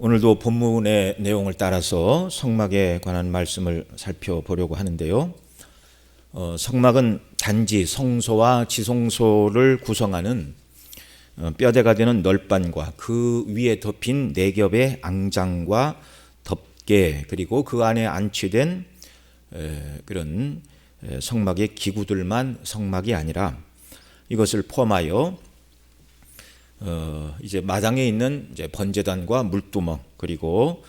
오늘도 본문의 내용을 따라서 성막에 관한 말씀을 살펴보려고 하는데요. 성막은 단지 성소와 지성소를 구성하는 뼈대가 되는 널판과 그 위에 덮인 4겹의 앙장과 덮개, 그리고 그 안에 안치된 그런 성막의 기구들만 성막이 아니라 이것을 포함하여 이제 마당에 있는 이제 번제단과 물두멍, 그리고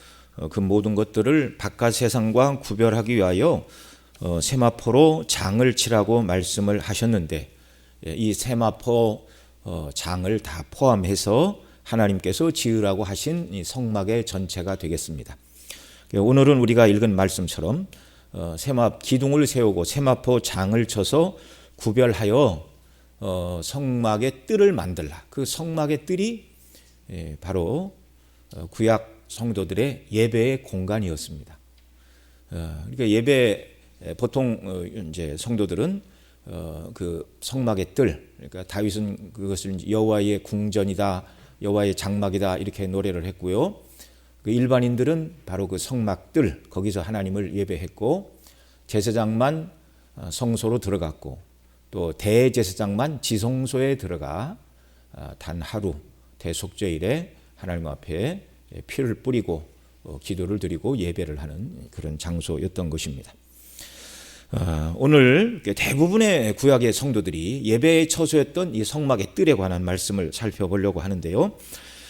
그 모든 것들을 바깥 세상과 구별하기 위하여 세마포로 장을 치라고 말씀을 하셨는데, 이 세마포 장을 다 포함해서 하나님께서 지으라고 하신 이 성막의 전체가 되겠습니다. 오늘은 우리가 읽은 말씀처럼 기둥을 세우고 세마포 장을 쳐서 구별하여 성막의 뜰을 만들라. 그 성막의 뜰이 바로 구약 성도들의 예배의 공간이었습니다. 그러니까 보통 이제 성도들은 그 성막의 뜰, 그러니까 다윗은 그것을 여호와의 궁전이다, 여호와의 장막이다 이렇게 노래를 했고요. 그 일반인들은 바로 그 성막 뜰, 거기서 하나님을 예배했고, 제사장만 성소로 들어갔고, 또 대제사장만 지성소에 들어가 단 하루 대속죄일에 하나님 앞에 피를 뿌리고 기도를 드리고 예배를 하는 그런 장소였던 것입니다. 오늘 대부분의 구약의 성도들이 예배의 처소였던 이 성막의 뜰에 관한 말씀을 살펴보려고 하는데요.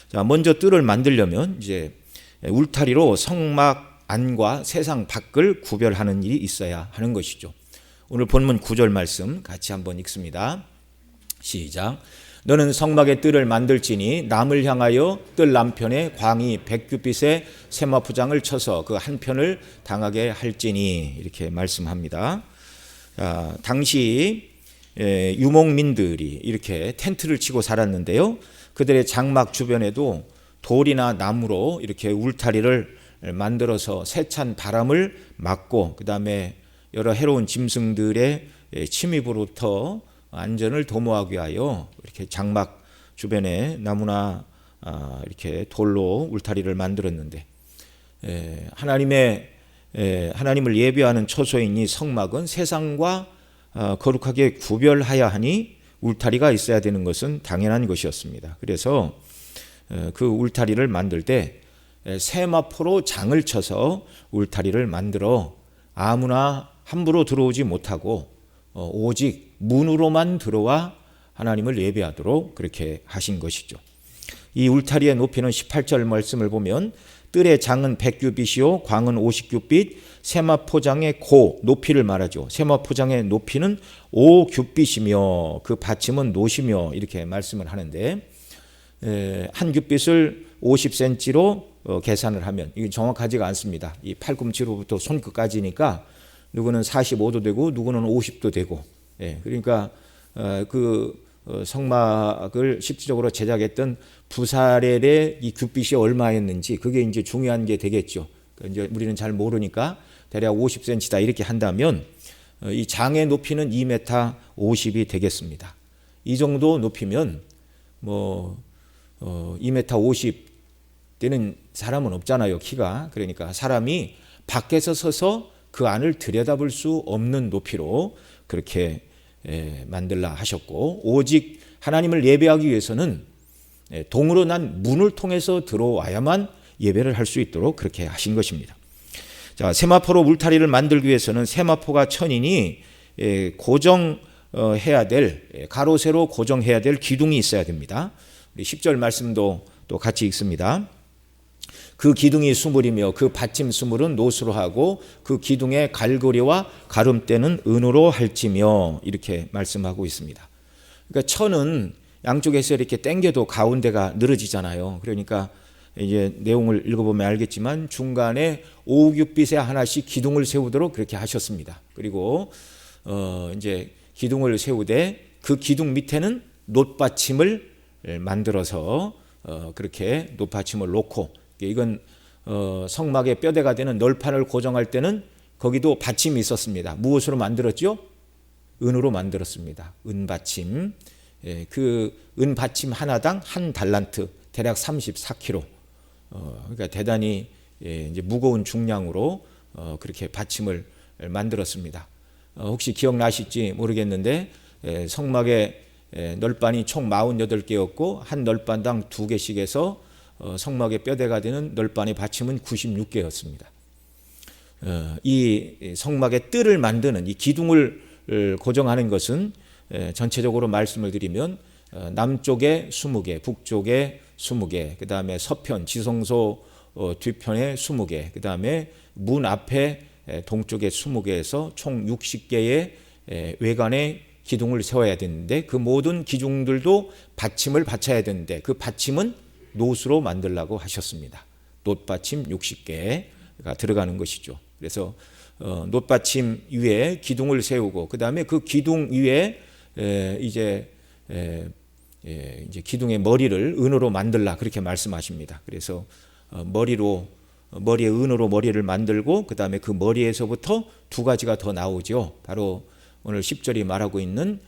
자, 먼저 뜰을 만들려면 이제 울타리로 성막 안과 세상 밖을 구별하는 일이 있어야 하는 것이죠. 오늘 본문 9절 말씀 같이 한번 읽습니다. 시작. 너는 성막의 뜰을 만들지니 남을 향하여 뜰 남편에 광이 100규빗의 세마포장을 쳐서 그 한편을 당하게 할지니, 이렇게 말씀합니다. 당시 유목민들이 이렇게 텐트를 치고 살았는데요. 그들의 장막 주변에도 돌이나 나무로 이렇게 울타리를 만들어서 세찬 바람을 막고, 그 다음에 여러 해로운 짐승들의 침입으로부터 안전을 도모하기 위하여 이렇게 장막 주변에 나무나 이렇게 돌로 울타리를 만들었는데, 하나님을 예배하는 처소인 이 성막은 세상과 거룩하게 구별하야 하니 울타리가 있어야 되는 것은 당연한 것이었습니다. 그래서 그 울타리를 만들 때 세마포로 장을 쳐서 울타리를 만들어 아무나 함부로 들어오지 못하고 오직 문으로만 들어와 하나님을 예배하도록 그렇게 하신 것이죠. 이 울타리의 높이는 18절 말씀을 보면 뜰의 장은 100규빗이요 광은 50규빗, 세마포장의 높이를 말하죠. 세마포장의 높이는 5규빗이며 그 받침은 노시며, 이렇게 말씀을 하는데, 한 규빗을 50cm로 계산을 하면, 이게 정확하지가 않습니다. 이 팔꿈치로부터 손끝까지니까 누구는 45도 되고 누구는 50도 되고, 그러니까 그 성막을 실질적으로 제작했던 부사렐의 이 규빗이 얼마였는지 그게 이제 중요한 게 되겠죠. 이제 우리는 잘 모르니까 대략 50cm다 이렇게 한다면 이 장의 높이는 2m 50이 되겠습니다. 이 정도 높이면 2m 50 되는 사람은 없잖아요, 키가. 그러니까 사람이 밖에서 서서 그 안을 들여다볼 수 없는 높이로 그렇게 만들라 하셨고, 오직 하나님을 예배하기 위해서는 동으로 난 문을 통해서 들어와야만 예배를 할 수 있도록 그렇게 하신 것입니다. 자, 세마포로 울타리를 만들기 위해서는 세마포가 천이니 고정해야 될, 가로 세로 고정해야 될 기둥이 있어야 됩니다. 우리 10절 말씀도 또 같이 읽습니다. 그 기둥이 수물이며 그 받침 수물은 노수로 하고 그 기둥의 갈고리와 가름대는 은으로 할지며, 이렇게 말씀하고 있습니다. 그러니까 천은 양쪽에서 이렇게 당겨도 가운데가 늘어지잖아요. 그러니까 이제 내용을 읽어보면 알겠지만 중간에 5규빗에 하나씩 기둥을 세우도록 그렇게 하셨습니다. 그리고 이제 기둥을 세우되 그 기둥 밑에는 놋받침을 만들어서 그렇게 놋받침을 놓고, 이건 성막의 뼈대가 되는 널판을 고정할 때는 거기도 받침이 있었습니다. 무엇으로 만들었죠? 은으로 만들었습니다. 은받침. 그 은받침 하나당 한 달란트, 대략 34kg. 그러니까 대단히 이제 무거운 중량으로 그렇게 받침을 만들었습니다. 혹시 기억나실지 모르겠는데 성막의 널빤이 총 48개였고 한 널빤당 2개씩 해서 성막의 뼈대가 되는 널빤의 받침은 96개였습니다. 이 성막의 뜰을 만드는 이 기둥을 고정하는 것은 전체적으로 말씀을 드리면 남쪽에 20개, 북쪽에 20개, 그 다음에 서편 지성소 뒤편에 20개, 그 다음에 문 앞에 동쪽에 20개에서 총 60개의 외관의 기둥을 세워야 되는데 그 모든 기둥들도 받침을 받쳐야 되는데 그 받침은 놋으로 만들라고 하셨습니다. 놋받침 60개가 들어가는 것이죠. 그래서 놋받침 위에 기둥을 세우고 그 다음에 그 기둥 위에 이제 기둥의 머리를 은으로 만들라 그렇게 말씀하십니다. 그래서 머리에 은으로 머리를 만들고 그 다음에 그 머리에서부터 2가지가 더 나오죠. 바로 오늘 10절이 말하고 있는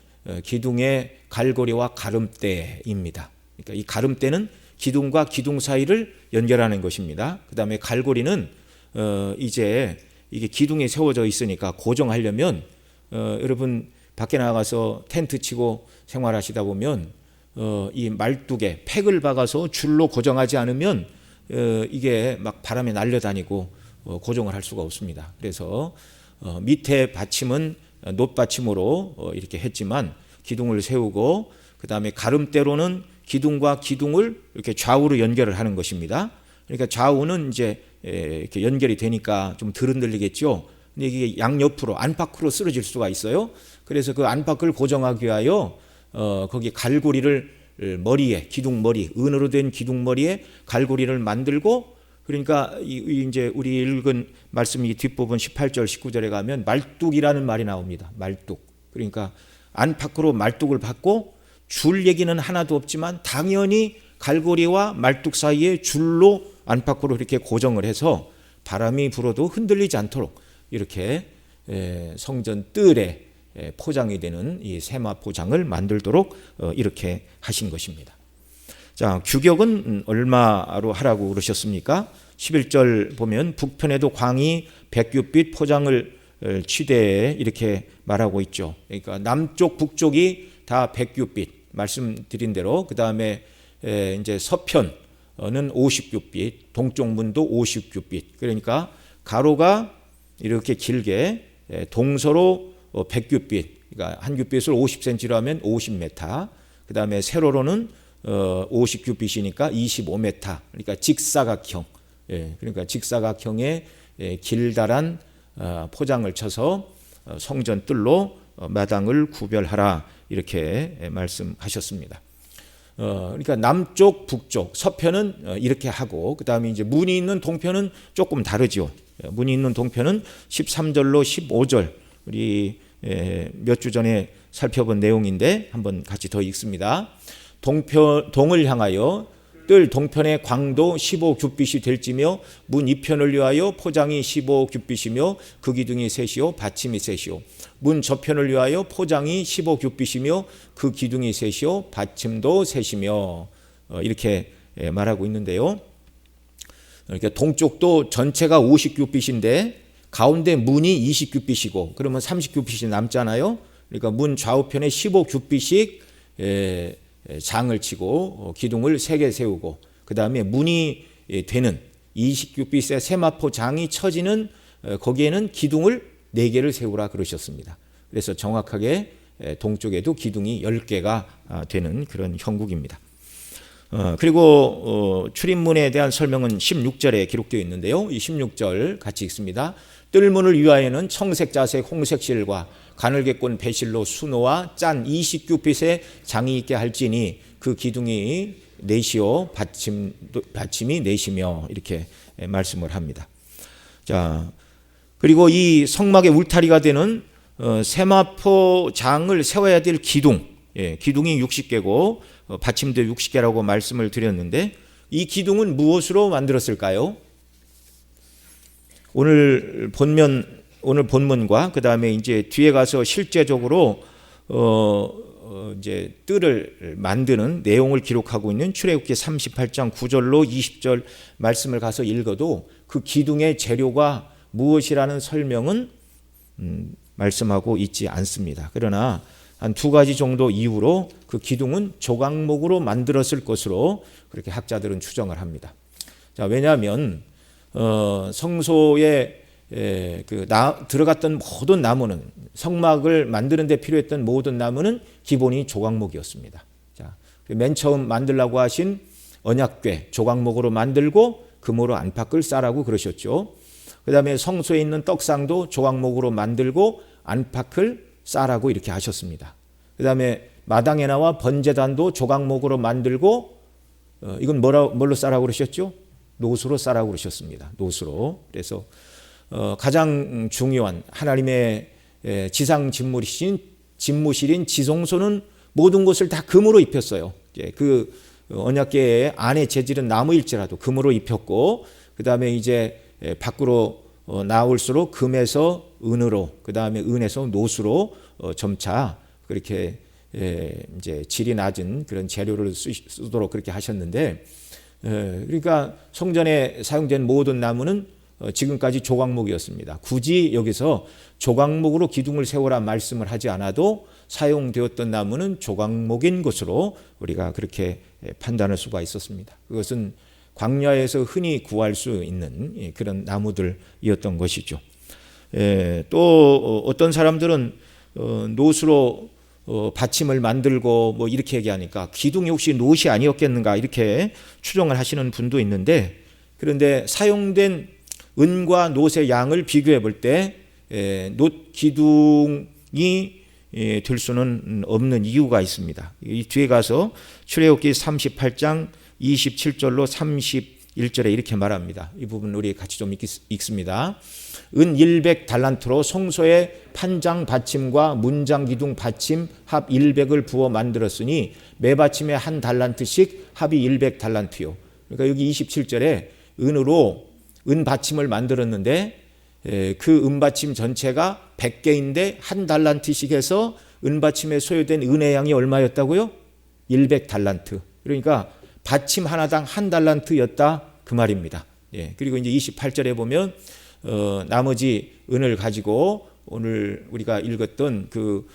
기둥의 갈고리와 가름대입니다. 그러니까 이 가름대는 기둥과 기둥 사이를 연결하는 것입니다. 그 다음에 갈고리는 이제 이게 기둥이 세워져 있으니까 고정하려면 여러분 밖에 나가서 텐트 치고 생활하시다 보면 이 말뚝에 팩을 박아서 줄로 고정하지 않으면 이게 막 바람에 날려다니고 고정을 할 수가 없습니다. 그래서 밑에 받침은 놋받침으로 이렇게 했지만 기둥을 세우고 그 다음에 가름대로는 기둥과 기둥을 이렇게 좌우로 연결을 하는 것입니다. 그러니까 좌우는 이제 이렇게 연결이 되니까 좀 덜 흔들리겠죠. 근데 이게 양옆으로 안팎으로 쓰러질 수가 있어요. 그래서 그 안팎을 고정하기 위하여 거기 갈고리를 머리에 기둥 머리 은으로 된 기둥 머리에 갈고리를 만들고 그러니까 이제 우리 읽은 말씀 이 뒷부분 18절 19절에 가면 말뚝이라는 말이 나옵니다. 말뚝. 그러니까 안팎으로 말뚝을 받고 줄 얘기는 하나도 없지만 당연히 갈고리와 말뚝 사이에 줄로 안팎으로 이렇게 고정을 해서 바람이 불어도 흔들리지 않도록 이렇게 성전 뜰에 포장이 되는 이 세마 포장을 만들도록 이렇게 하신 것입니다. 자, 규격은 얼마로 하라고 그러셨습니까? 11절 보면 북편에도 광이 100규빗 포장을 취대에 이렇게 말하고 있죠. 그러니까 남쪽 북쪽이 다 100규빗 말씀드린 대로 그 다음에 이제 서편은 50규빗, 동쪽 문도 50규빗. 그러니까 가로가 이렇게 길게 동서로 100규빗, 그러니까 한 규빗을 50cm로 하면 50m. 그 다음에 세로로는 50규빗이니까 25m. 그러니까 직사각형. 그러니까 직사각형의 길다란 포장을 쳐서 성전 뜰로 마당을 구별하라 이렇게 말씀하셨습니다. 그러니까 남쪽, 북쪽, 서편은 이렇게 하고 그 다음에 이제 문이 있는 동편은 조금 다르죠. 문이 있는 동편은 13절로 15절 우리 몇 주 전에 살펴본 내용인데 한번 같이 더 읽습니다. 동을 향하여 뜰 동편의 광도 15규빗이 될지며 문 이편을 위하여 포장이 15규빗이며 그 기둥이 셋이요 받침이 셋이요 문 저편을 위하여 포장이 15규빗이며 그 기둥이 셋이요 받침도 셋이며 이렇게 말하고 있는데요. 그러니까 동쪽도 전체가 50규빗인데 가운데 문이 20규빗이고 그러면 30규빗이 남잖아요. 그러니까 문 좌우편에 15규빗씩 장을 치고 기둥을 3개 세우고 그 다음에 문이 되는 20규빗의 세마포 장이 쳐지는 거기에는 기둥을 4개를 세우라 그러셨습니다. 그래서 정확하게 동쪽에도 기둥이 10개가 되는 그런 형국입니다. 그리고 출입문에 대한 설명은 16절에 기록되어 있는데요. 이 16절 같이 읽습니다. 뜰문을 위하여는 청색, 자색, 홍색 실과 가늘게꼰 배실로 수노와 짠 20규빗의 장이 있게 할지니 그 기둥이 넷이요 받침이 넷이며 이렇게 말씀을 합니다. 자, 그리고 이 성막의 울타리가 되는 세마포 장을 세워야 될 기둥, 기둥이 60개고 받침도 60개라고 말씀을 드렸는데 이 기둥은 무엇으로 만들었을까요? 오늘 본문과 그 다음에 이제 뒤에 가서 실제적으로 이제 뜰을 만드는 내용을 기록하고 있는 출애굽기 38장 9절로 20절 말씀을 가서 읽어도 그 기둥의 재료가 무엇이라는 설명은 말씀하고 있지 않습니다. 그러나 한 두 가지 정도 이유로 그 기둥은 조각목으로 만들었을 것으로 그렇게 학자들은 추정을 합니다. 자, 왜냐하면 성소에 들어갔던 모든 나무는, 성막을 만드는 데 필요했던 모든 나무는 기본이 조각목이었습니다. 자, 맨 처음 만들라고 하신 언약궤 조각목으로 만들고 금으로 안팎을 싸라고 그러셨죠. 그 다음에 성소에 있는 떡상도 조각목으로 만들고 안팎을 싸라고 이렇게 하셨습니다. 그 다음에 마당에 나와 번제단도 조각목으로 만들고 이건 뭘로 싸라고 그러셨죠? 노수로 싸라고 그러셨습니다. 노수로. 그래서 가장 중요한 하나님의 지상 집무실인 지성소는 모든 것을 다 금으로 입혔어요. 그 언약궤의 안의 재질은 나무일지라도 금으로 입혔고, 그 다음에 이제 밖으로 나올수록 금에서 은으로, 그 다음에 은에서 노수로 점차 그렇게 이제 질이 낮은 그런 재료를 쓰도록 그렇게 하셨는데, 그러니까 성전에 사용된 모든 나무는 지금까지 조각목이었습니다. 굳이 여기서 조각목으로 기둥을 세우라 말씀을 하지 않아도 사용되었던 나무는 조각목인 것으로 우리가 그렇게 판단할 수가 있었습니다. 그것은 광야에서 흔히 구할 수 있는 그런 나무들이었던 것이죠. 또 어떤 사람들은 노수로 받침을 만들고 뭐 이렇게 얘기하니까 기둥이 혹시 놋이 아니었겠는가 이렇게 추정을 하시는 분도 있는데, 그런데 사용된 은과 놋의 양을 비교해 볼 때 놋 기둥이 될 수는 없는 이유가 있습니다. 이 뒤에 가서 출애굽기 38장 27절로 31절에 이렇게 말합니다. 이 부분 우리 같이 좀 읽습니다. 은 100달란트로 성소의 판장 받침과 문장 기둥 받침 합 100을 부어 만들었으니 매 받침에 한 달란트씩 합이 100달란트요. 그러니까 여기 27절에 은으로 은 받침을 만들었는데 그 은 받침 전체가 100개인데 한 달란트씩 해서 은 받침에 소요된 은의 양이 얼마였다고요? 100달란트. 그러니까 받침 하나당 한 달란트였다 그 말입니다. 그리고 이제 28절에 보면 나머지 은을 가지고 오늘 우리가 읽었던 그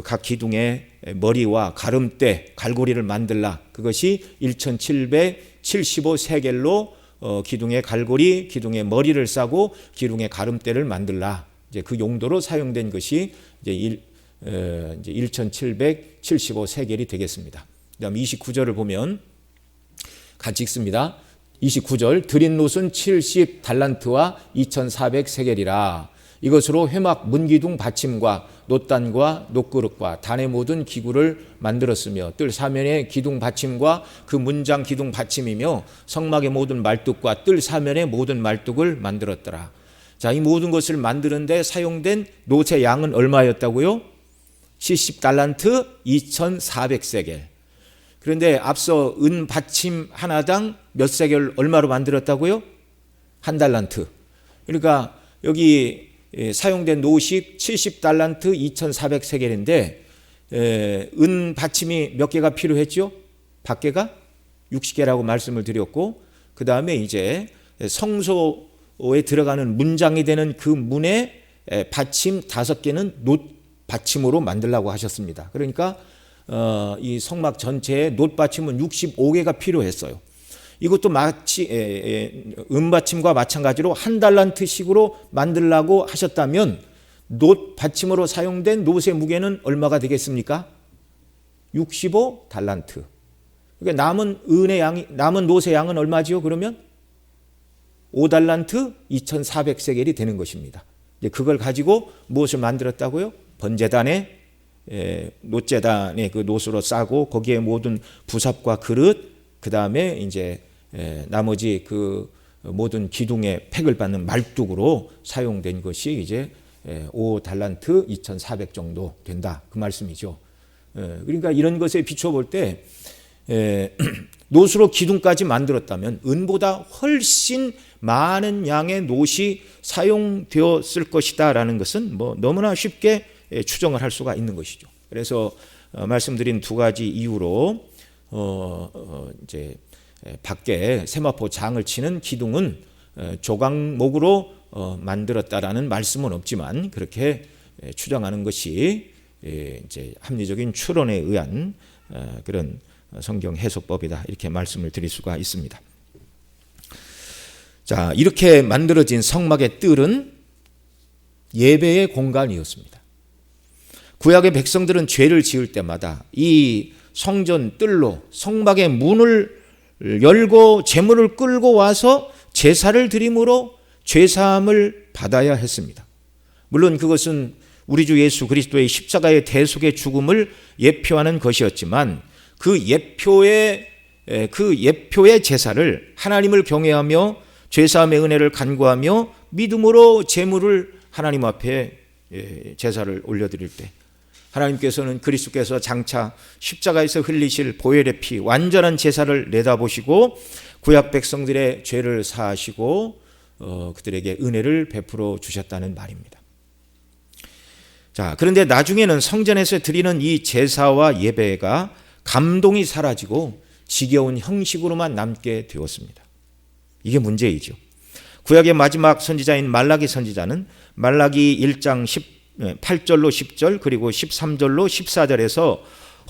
각 기둥의 머리와 가름대, 갈고리를 만들라. 그것이 1775세겔로 기둥의 갈고리, 기둥의 머리를 싸고 기둥의 가름대를 만들라. 이제 그 용도로 사용된 것이 이제 1775세겔이 되겠습니다. 그다음 29절을 보면 같이 읽습니다. 29절 드린 놋은 70달란트와 2400세겔이라. 이것으로 회막 문기둥 받침과 놋단과 놋그릇과 단의 모든 기구를 만들었으며 뜰 사면의 기둥 받침과 그 문장 기둥 받침이며 성막의 모든 말뚝과 뜰 사면의 모든 말뚝을 만들었더라. 자, 이 모든 것을 만드는데 사용된 놋의 양은 얼마였다고요? 70달란트 2400세겔. 그런데 앞서 은 받침 하나당 몇 세겔 얼마로 만들었다고요? 한 달란트. 그러니까 여기 사용된 놋이 70달란트 2400세겔인데 은 받침이 몇 개가 필요했죠? 밖에가 60개라고 말씀을 드렸고, 그 다음에 이제 성소에 들어가는 문장이 되는 그 문에 받침 5개는 놋 받침으로 만들라고 하셨습니다. 그러니까 이 성막 전체에 놋 받침은 65개가 필요했어요. 이것도 마치 은받침과 마찬가지로 한 달란트씩으로 만들라고 하셨다면 놋 받침으로 사용된 놋의 무게는 얼마가 되겠습니까? 65달란트. 그러니까 남은 놋의 양은 얼마지요? 그러면 5달란트 2400세겔이 되는 것입니다. 이제 그걸 가지고 무엇을 만들었다고요? 번제단에 놋제단에 그 놋으로 싸고 거기에 모든 부삽과 그릇, 그 다음에 이제 나머지 그 모든 기둥의 팩을 받는 말뚝으로 사용된 것이 이제 5달란트 2400 정도 된다 그 말씀이죠. 그러니까 이런 것에 비춰볼 때 놋으로 기둥까지 만들었다면 은보다 훨씬 많은 양의 놋이 사용되었을 것이다라는 것은 뭐 너무나 쉽게 추정을 할 수가 있는 것이죠. 그래서 말씀드린 두 가지 이유로 이제 밖에 세마포 장을 치는 기둥은 조각목으로 만들었다라는 말씀은 없지만 그렇게 추정하는 것이 이제 합리적인 추론에 의한 그런 성경 해석법이다, 이렇게 말씀을 드릴 수가 있습니다. 자, 이렇게 만들어진 성막의 뜰은 예배의 공간이었습니다. 구약의 백성들은 죄를 지을 때마다 이 성전 뜰로 성막의 문을 열고 제물을 끌고 와서 제사를 드림으로 죄사함을 받아야 했습니다. 물론 그것은 우리 주 예수 그리스도의 십자가의 대속의 죽음을 예표하는 것이었지만 그 예표의 제사를 하나님을 경외하며 죄사함의 은혜를 간구하며 믿음으로 제물을 하나님 앞에 제사를 올려드릴 때 하나님께서는 그리스도께서 장차 십자가에서 흘리실 보혈의 피 완전한 제사를 내다보시고 구약 백성들의 죄를 사하시고 그들에게 은혜를 베풀어 주셨다는 말입니다. 자, 그런데 나중에는 성전에서 드리는 이 제사와 예배가 감동이 사라지고 지겨운 형식으로만 남게 되었습니다. 이게 문제이죠. 구약의 마지막 선지자인 말라기 선지자는 말라기 1장 8절로 10절 그리고 13절로 14절에서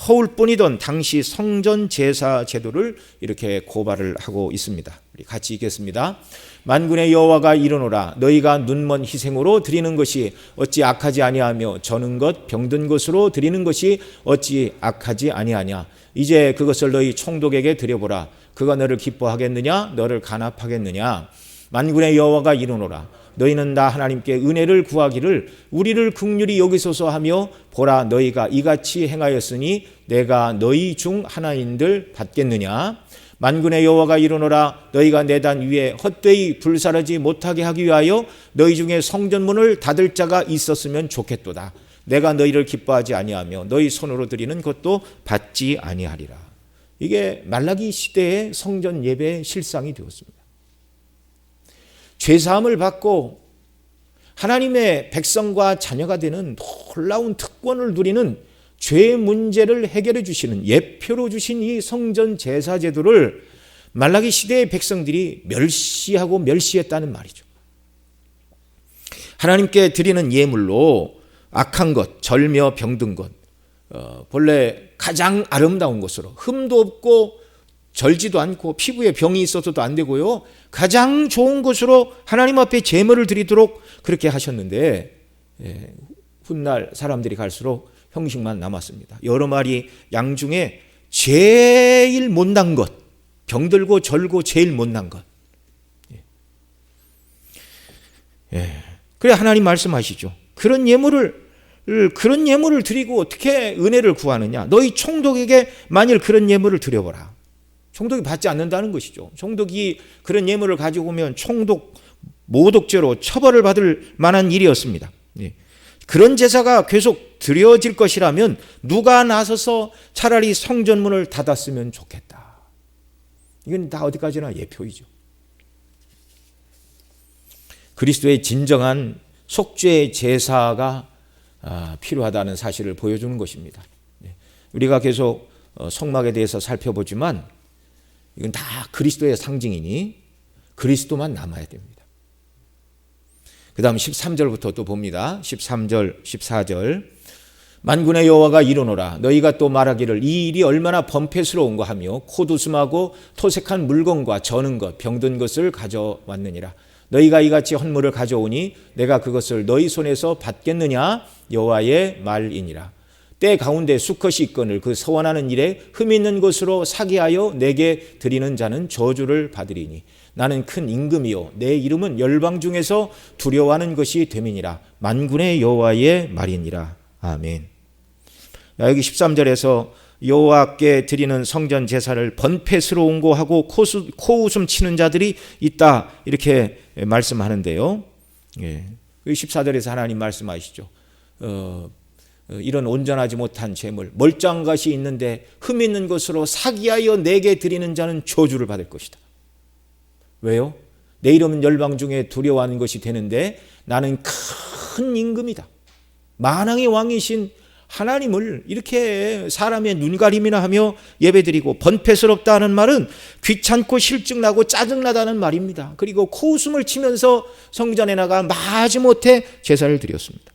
허울뿐이던 당시 성전 제사 제도를 이렇게 고발을 하고 있습니다. 우리 같이 읽겠습니다. 만군의 여호와가 이르노라 너희가 눈먼 희생으로 드리는 것이 어찌 악하지 아니하며 저는 것 병든 것으로 드리는 것이 어찌 악하지 아니하냐. 이제 그것을 너희 총독에게 드려보라. 그가 너를 기뻐하겠느냐 너를 간합하겠느냐. 만군의 여호와가 이르노라 너희는 나 하나님께 은혜를 구하기를 우리를 긍휼히 여기소서 하며 보라 너희가 이같이 행하였으니 내가 너희 중 하나인들 받겠느냐. 만군의 여호와가 이르노라 너희가 내단 위에 헛되이 불사르지 못하게 하기 위하여 너희 중에 성전문을 닫을 자가 있었으면 좋겠도다. 내가 너희를 기뻐하지 아니하며 너희 손으로 드리는 것도 받지 아니하리라. 이게 말라기 시대의 성전 예배의 실상이 되었습니다. 죄사함을 받고 하나님의 백성과 자녀가 되는 놀라운 특권을 누리는 죄의 문제를 해결해 주시는 예표로 주신 이 성전 제사 제도를 말라기 시대의 백성들이 멸시하고 멸시했다는 말이죠. 하나님께 드리는 예물로 악한 것, 절며 병든 것, 본래 가장 아름다운 것으로 흠도 없고 절지도 않고 피부에 병이 있어서도 안 되고요. 가장 좋은 것으로 하나님 앞에 제물을 드리도록 그렇게 하셨는데 훗날 사람들이 갈수록 형식만 남았습니다. 여러 마리 양 중에 제일 못난 것, 병들고 절고 제일 못난 것. 그래 하나님 말씀하시죠. 그런 예물을 드리고 어떻게 은혜를 구하느냐. 너희 총독에게 만일 그런 예물을 드려보라. 총독이 받지 않는다는 것이죠. 총독이 그런 예물을 가지고 오면 총독 모독죄로 처벌을 받을 만한 일이었습니다. 그런 제사가 계속 드려질 것이라면 누가 나서서 차라리 성전문을 닫았으면 좋겠다. 이건 다 어디까지나 예표이죠. 그리스도의 진정한 속죄의 제사가 필요하다는 사실을 보여주는 것입니다. 우리가 계속 성막에 대해서 살펴보지만 이건 다 그리스도의 상징이니 그리스도만 남아야 됩니다. 그 다음 13절부터 또 봅니다. 13절, 14절. 만군의 여호와가 이르노라 너희가 또 말하기를 이 일이 얼마나 범패스러운가 하며 코두숨하고 토색한 물건과 저는 것, 병든 것을 가져왔느니라. 너희가 이같이 헌물을 가져오니 내가 그것을 너희 손에서 받겠느냐. 여호와의 말이니라. 때 가운데 수컷이 있거늘 그 서원하는 일에 흠 있는 것으로 사기하여 내게 드리는 자는 저주를 받으리니 나는 큰 임금이요 내 이름은 열방 중에서 두려워하는 것이 됨이니라. 만군의 여호와의 말이니라. 아멘. 여기 13절에서 여호와께 드리는 성전 제사를 번패스러운 거 하고 코웃음 치는 자들이 있다 이렇게 말씀하는데요. 14절에서 하나님 말씀하시죠. 이런 온전하지 못한 재물 멀쩡한 것이 있는데 흠 있는 것으로 사기하여 내게 드리는 자는 저주를 받을 것이다. 왜요? 내 이름은 열방 중에 두려워하는 것이 되는데 나는 큰 임금이다. 만왕의 왕이신 하나님을 이렇게 사람의 눈가림이나 하며 예배드리고 번패스럽다 하는 말은 귀찮고 실증나고 짜증나다는 말입니다. 그리고 코웃음을 치면서 성전에 나가 마지못해 제사를 드렸습니다.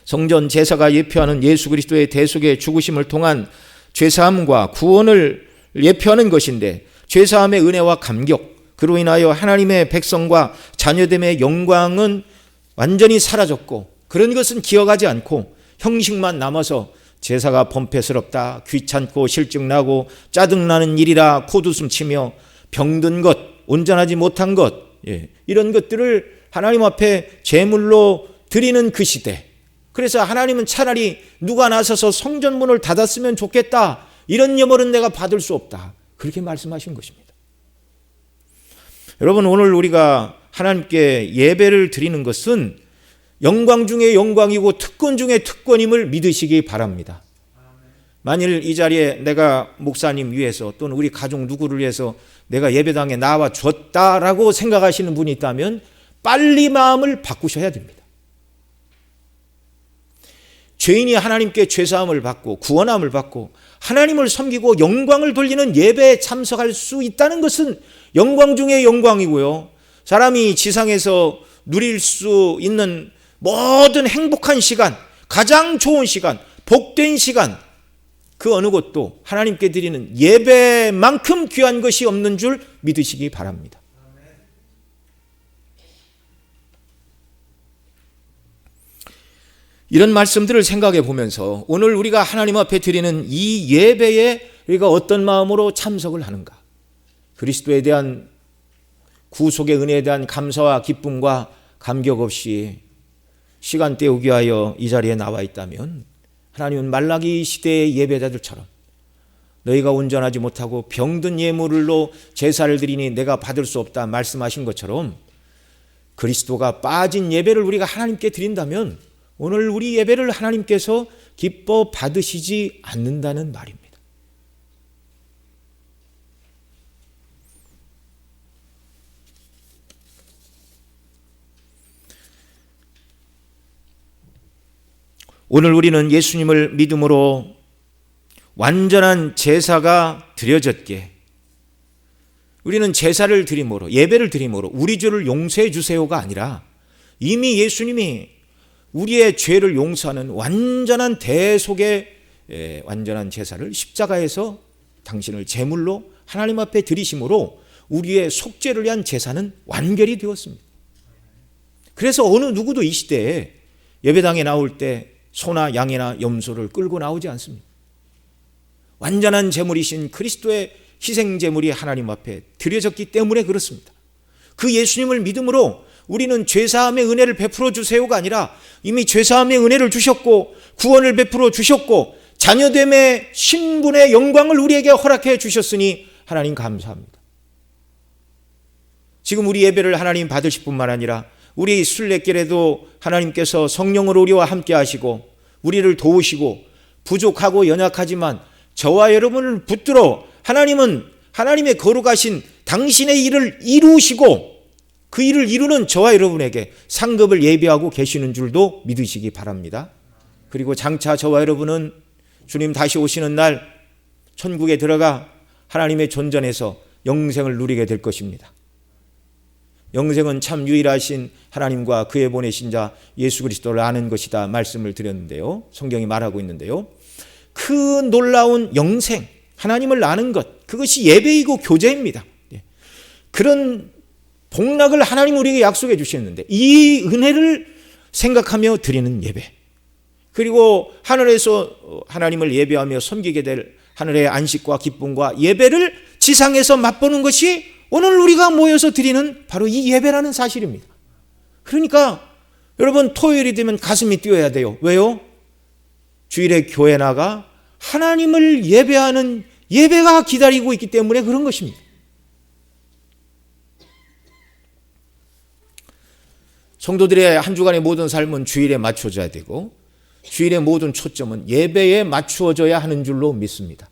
성전 제사가 예표하는 예수 그리스도의 대속의 죽으심을 통한 죄사함과 구원을 예표하는 것인데, 죄사함의 은혜와 감격, 그로 인하여 하나님의 백성과 자녀됨의 영광은 완전히 사라졌고, 그런 것은 기억하지 않고 형식만 남아서 제사가 범패스럽다, 귀찮고 실증나고 짜증나는 일이라 코웃음 치며 병든 것, 온전하지 못한 것, 이런 것들을 하나님 앞에 제물로 드리는 그 시대. 그래서 하나님은 차라리 누가 나서서 성전문을 닫았으면 좋겠다, 이런 예물은 내가 받을 수 없다, 그렇게 말씀하신 것입니다. 여러분, 오늘 우리가 하나님께 예배를 드리는 것은 영광 중에 영광이고 특권 중에 특권임을 믿으시기 바랍니다. 만일 이 자리에 내가 목사님 위해서 또는 우리 가족 누구를 위해서 내가 예배당에 나와 줬다라고 생각하시는 분이 있다면 빨리 마음을 바꾸셔야 됩니다. 죄인이 하나님께 죄사함을 받고 구원함을 받고 하나님을 섬기고 영광을 돌리는 예배에 참석할 수 있다는 것은 영광 중에 영광이고요, 사람이 지상에서 누릴 수 있는 모든 행복한 시간, 가장 좋은 시간, 복된 시간, 그 어느 것도 하나님께 드리는 예배만큼 귀한 것이 없는 줄 믿으시기 바랍니다. 이런 말씀들을 생각해 보면서 오늘 우리가 하나님 앞에 드리는 이 예배에 우리가 어떤 마음으로 참석을 하는가, 그리스도에 대한 구속의 은혜에 대한 감사와 기쁨과 감격 없이 시간 때우기 위하여 이 자리에 나와 있다면, 하나님은 말라기 시대의 예배자들처럼 너희가 온전하지 못하고 병든 예물로 제사를 드리니 내가 받을 수 없다 말씀하신 것처럼 그리스도가 빠진 예배를 우리가 하나님께 드린다면 오늘 우리 예배를 하나님께서 기뻐 받으시지 않는다는 말입니다. 오늘 우리는 예수님을 믿음으로 완전한 제사가 드려졌기에, 우리는 제사를 드림으로, 예배를 드림으로 우리 죄를 용서해 주세요가 아니라 이미 예수님이 우리의 죄를 용서하는 완전한 대속의 완전한 제사를 십자가에서 당신을 제물로 하나님 앞에 드리심으로 우리의 속죄를 위한 제사는 완결이 되었습니다. 그래서 어느 누구도 이 시대에 예배당에 나올 때 소나 양이나 염소를 끌고 나오지 않습니다. 완전한 제물이신 그리스도의 희생 제물이 하나님 앞에 드려졌기 때문에 그렇습니다. 그 예수님을 믿음으로 우리는 죄사함의 은혜를 베풀어 주세요가 아니라 이미 죄사함의 은혜를 주셨고 구원을 베풀어 주셨고 자녀됨의 신분의 영광을 우리에게 허락해 주셨으니 하나님 감사합니다. 지금 우리 예배를 하나님 받으실 뿐만 아니라 우리 순례길에도 하나님께서 성령으로 우리와 함께 하시고 우리를 도우시고 부족하고 연약하지만 저와 여러분을 붙들어 하나님은 하나님의 거룩하신 당신의 일을 이루시고 그 일을 이루는 저와 여러분에게 상급을 예비하고 계시는 줄도 믿으시기 바랍니다. 그리고 장차 저와 여러분은 주님 다시 오시는 날 천국에 들어가 하나님의 존전에서 영생을 누리게 될 것입니다. 영생은 참 유일하신 하나님과 그의 보내신 자 예수 그리스도를 아는 것이다 말씀을 드렸는데요. 성경이 말하고 있는데요. 그 놀라운 영생, 하나님을 아는 것, 그것이 예배이고 교제입니다. 그런 복락을 하나님 우리에게 약속해 주셨는데 이 은혜를 생각하며 드리는 예배, 그리고 하늘에서 하나님을 예배하며 섬기게 될 하늘의 안식과 기쁨과 예배를 지상에서 맛보는 것이 오늘 우리가 모여서 드리는 바로 이 예배라는 사실입니다. 그러니까 여러분 토요일이 되면 가슴이 뛰어야 돼요. 왜요? 주일에 교회 나가 하나님을 예배하는 예배가 기다리고 있기 때문에 그런 것입니다. 성도들의 한 주간의 모든 삶은 주일에 맞춰져야 되고 주일의 모든 초점은 예배에 맞추어져야 하는 줄로 믿습니다.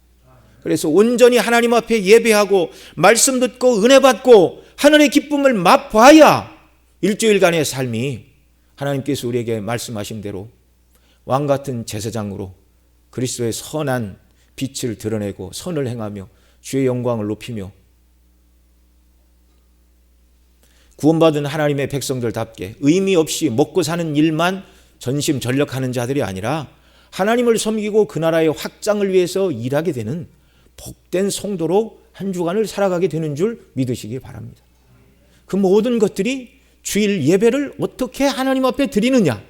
그래서 온전히 하나님 앞에 예배하고 말씀 듣고 은혜 받고 하늘의 기쁨을 맛봐야 일주일간의 삶이 하나님께서 우리에게 말씀하신 대로 왕 같은 제사장으로 그리스도의 선한 빛을 드러내고 선을 행하며 주의 영광을 높이며 구원받은 하나님의 백성들답게 의미 없이 먹고 사는 일만 전심전력하는 자들이 아니라 하나님을 섬기고 그 나라의 확장을 위해서 일하게 되는 복된 성도로 한 주간을 살아가게 되는 줄 믿으시기 바랍니다. 그 모든 것들이 주일 예배를 어떻게 하나님 앞에 드리느냐,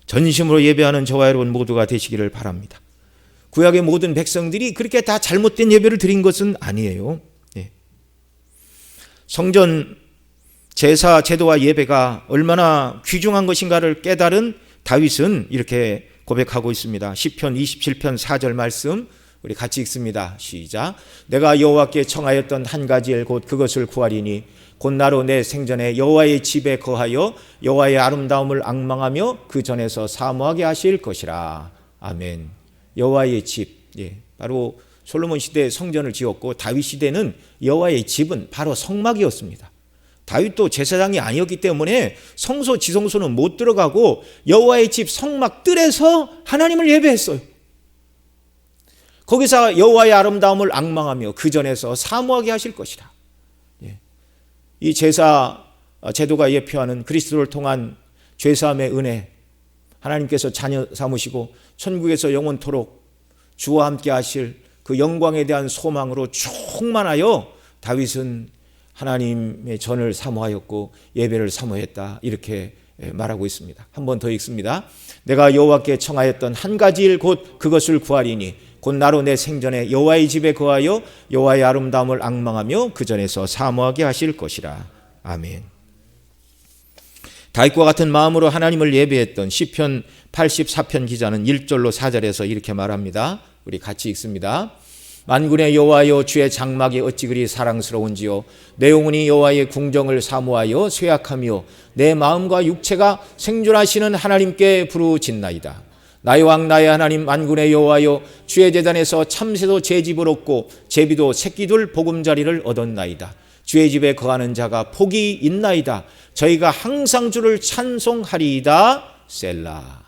전심으로 예배하는 저와 여러분 모두가 되시기를 바랍니다. 구약의 모든 백성들이 그렇게 다 잘못된 예배를 드린 것은 아니에요. 성전 제사 제도와 예배가 얼마나 귀중한 것인가를 깨달은 다윗은 이렇게 고백하고 있습니다. 시편 27편 4절 말씀 우리 같이 읽습니다. 시작. 내가 여호와께 청하였던 한 가지 일 곧 그것을 구하리니 곧 나로 내 생전에 여호와의 집에 거하여 여호와의 아름다움을 앙망하며 그 전에서 사모하게 하실 것이라. 아멘. 여호와의 집, 바로 솔로몬 시대에 성전을 지었고 다윗 시대는 여호와의 집은 바로 성막이었습니다. 다윗도 제사장이 아니었기 때문에 성소 지성소는 못 들어가고 여호와의 집 성막 뜰에서 하나님을 예배했어요. 거기서 여호와의 아름다움을 앙망하며 그 전에서 사모하게 하실 것이라. 이 제사 제도가 예표하는 그리스도를 통한 죄사함의 은혜, 하나님께서 자녀 삼으시고 천국에서 영원토록 주와 함께 하실 그 영광에 대한 소망으로 충만하여 다윗은 하나님의 전을 사모하였고 예배를 사모했다, 이렇게 말하고 있습니다. 한 번 더 읽습니다. 내가 여호와께 청하였던 한 가지 일 곧 그것을 구하리니 곧 나로 내 생전에 여호와의 집에 거하여 여호와의 아름다움을 앙망하며 그 전에서 사모하게 하실 것이라. 아멘. 다윗과 같은 마음으로 하나님을 예배했던 시편 84편 기자는 1절로 4절에서 이렇게 말합니다. 우리 같이 읽습니다. 만군의 여호와여, 주의 장막이 어찌 그리 사랑스러운지요. 내 영혼이 여호와의 궁정을 사모하여 쇠약하며 내 마음과 육체가 생존하시는 하나님께 부르짖나이다. 나의 왕 나의 하나님 만군의 여호와여, 주의 제단에서 참새도 제 집을 얻고 제비도 새끼들 보금자리를 얻었나이다. 주의 집에 거하는 자가 복이 있나이다. 저희가 항상 주를 찬송하리이다. 셀라.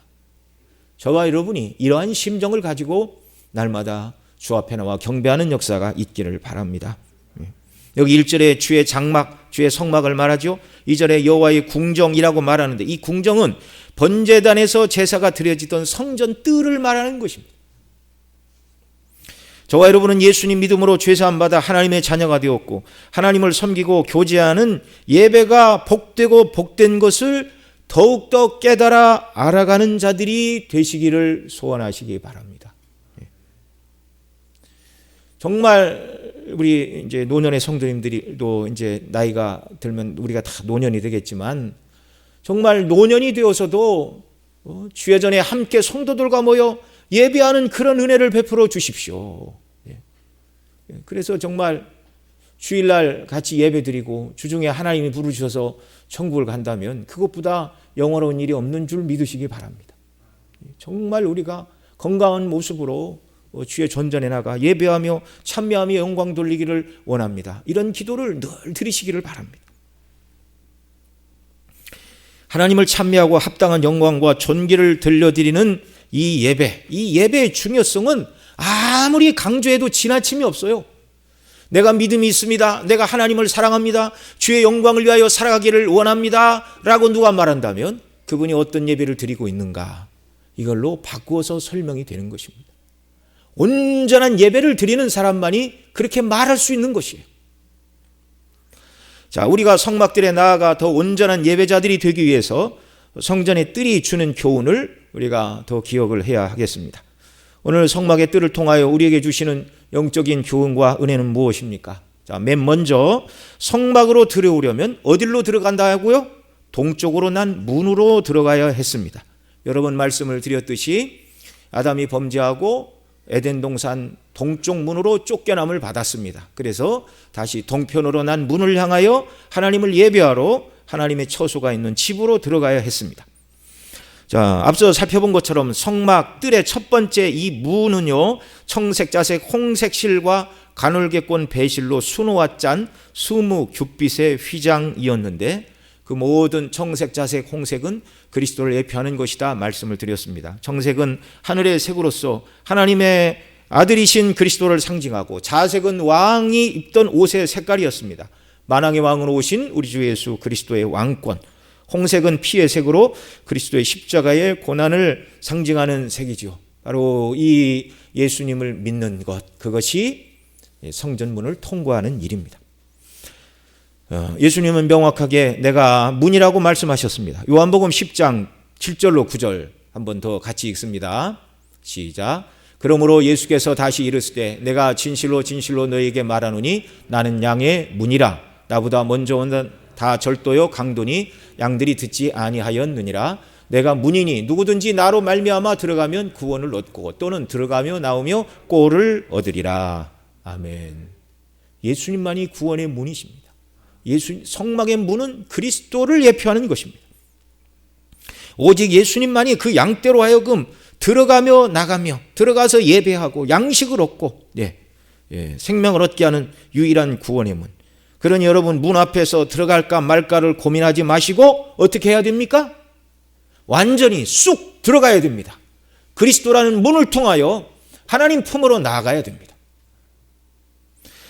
저와 여러분이 이러한 심정을 가지고 날마다 주 앞에 나와 경배하는 역사가 있기를 바랍니다. 여기 1절에 주의 장막, 주의 성막을 말하죠. 2절에 여호와의 궁정이라고 말하는데 이 궁정은 번제단에서 제사가 드려지던 성전 뜰을 말하는 것입니다. 저와 여러분은 예수님 믿음으로 죄사함 받아 하나님의 자녀가 되었고 하나님을 섬기고 교제하는 예배가 복되고 복된 것을 더욱더 깨달아 알아가는 자들이 되시기를 소원하시기 바랍니다. 정말 우리 이제 노년의 성도님들도 이제 나이가 들면 우리가 다 노년이 되겠지만 정말 노년이 되어서도 주의 전에 함께 성도들과 모여 예배하는 그런 은혜를 베풀어 주십시오. 그래서 정말 주일날 같이 예배드리고 주중에 하나님이 부르셔서 천국을 간다면 그것보다 영원한 일이 없는 줄 믿으시기 바랍니다. 정말 우리가 건강한 모습으로 주의 전전에 나가 예배하며 참여하며 영광 돌리기를 원합니다. 이런 기도를 늘 드리시기를 바랍니다. 하나님을 찬미하고 합당한 영광과 존귀를 들려드리는 이 예배의 중요성은 아무리 강조해도 지나침이 없어요. 내가 믿음이 있습니다. 내가 하나님을 사랑합니다. 주의 영광을 위하여 살아가기를 원합니다. 라고 누가 말한다면 그분이 어떤 예배를 드리고 있는가, 이걸로 바꾸어서 설명이 되는 것입니다. 온전한 예배를 드리는 사람만이 그렇게 말할 수 있는 것이에요. 자, 우리가 성막들에 나아가 더 온전한 예배자들이 되기 위해서 성전의 뜰이 주는 교훈을 우리가 더 기억을 해야 하겠습니다. 오늘 성막의 뜰을 통하여 우리에게 주시는 영적인 교훈과 은혜는 무엇입니까? 자, 맨 먼저 성막으로 들어오려면 어디로 들어간다 하고요? 동쪽으로 난 문으로 들어가야 했습니다. 여러 번 말씀을 드렸듯이 아담이 범죄하고 에덴 동산 동쪽 문으로 쫓겨남을 받았습니다. 그래서 다시 동편으로 난 문을 향하여 하나님을 예배하러 하나님의 처소가 있는 집으로 들어가야 했습니다. 자, 앞서 살펴본 것처럼 성막 뜰의 첫 번째 이 문은요, 청색, 자색, 홍색 실과 가늘게 꼰 배실로 수놓아 짠 수무 큐빗의 휘장이었는데 그 그 모든 청색, 자색, 홍색은 그리스도를 예표하는 것이다 말씀을 드렸습니다. 청색은 하늘의 색으로서 하나님의 아들이신 그리스도를 상징하고, 자색은 왕이 입던 옷의 색깔이었습니다. 만왕의 왕으로 오신 우리 주 예수 그리스도의 왕권. 홍색은 피의 색으로 그리스도의 십자가의 고난을 상징하는 색이죠. 바로 이 예수님을 믿는 것, 그것이 성전문을 통과하는 일입니다. 예수님은 명확하게 내가 문이라고 말씀하셨습니다. 요한복음 10장 7절로 9절 한번 더 같이 읽습니다. 시작. 그러므로 예수께서 다시 이르시되 내가 진실로 진실로 너희에게 말하노니 나는 양의 문이라. 나보다 먼저 온 다 절도요 강도니 양들이 듣지 아니하였느니라. 내가 문이니 누구든지 나로 말미암아 들어가면 구원을 얻고 또는 들어가며 나오며 꼴을 얻으리라. 아멘. 예수님만이 구원의 문이십니다. 성막의 문은 그리스도를 예표하는 것입니다. 오직 예수님만이 그 양떼로 하여금 들어가며 나가며 들어가서 예배하고 양식을 얻고 생명을 얻게 하는 유일한 구원의 문. 그러니 여러분, 문 앞에서 들어갈까 말까를 고민하지 마시고 어떻게 해야 됩니까? 완전히 쑥 들어가야 됩니다. 그리스도라는 문을 통하여 하나님 품으로 나아가야 됩니다.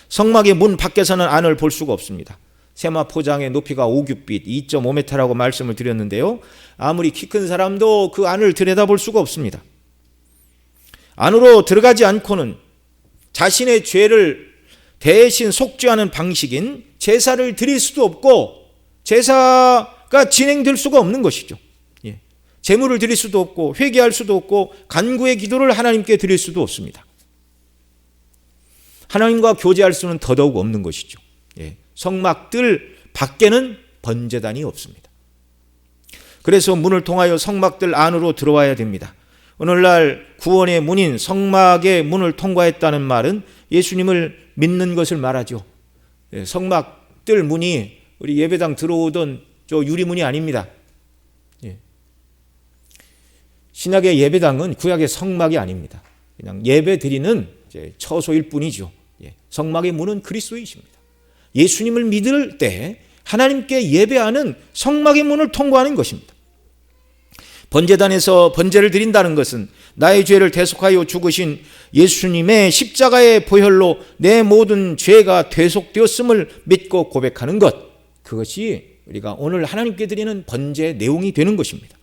성막의 문 밖에서는 안을 볼 수가 없습니다. 세마포장의 높이가 5규빗 2.5m라고 말씀을 드렸는데요, 아무리 키 큰 사람도 그 안을 들여다볼 수가 없습니다. 안으로 들어가지 않고는 자신의 죄를 대신 속죄하는 방식인 제사를 드릴 수도 없고 제사가 진행될 수가 없는 것이죠. 제물을 드릴 수도 없고 회개할 수도 없고 간구의 기도를 하나님께 드릴 수도 없습니다. 하나님과 교제할 수는 더더욱 없는 것이죠. 성막들 밖에는 번제단이 없습니다. 그래서 문을 통하여 성막들 안으로 들어와야 됩니다. 오늘날 구원의 문인 성막의 문을 통과했다는 말은 예수님을 믿는 것을 말하죠. 성막들 문이 우리 예배당 들어오던 저 유리문이 아닙니다. 신약의 예배당은 구약의 성막이 아닙니다. 그냥 예배 드리는 처소일 뿐이죠. 성막의 문은 그리스도이십니다. 예수님을 믿을 때 하나님께 예배하는 성막의 문을 통과하는 것입니다. 번제단에서 번제를 드린다는 것은 나의 죄를 대속하여 죽으신 예수님의 십자가의 보혈로 내 모든 죄가 대속되었음을 믿고 고백하는 것, 그것이 우리가 오늘 하나님께 드리는 번제 내용이 되는 것입니다.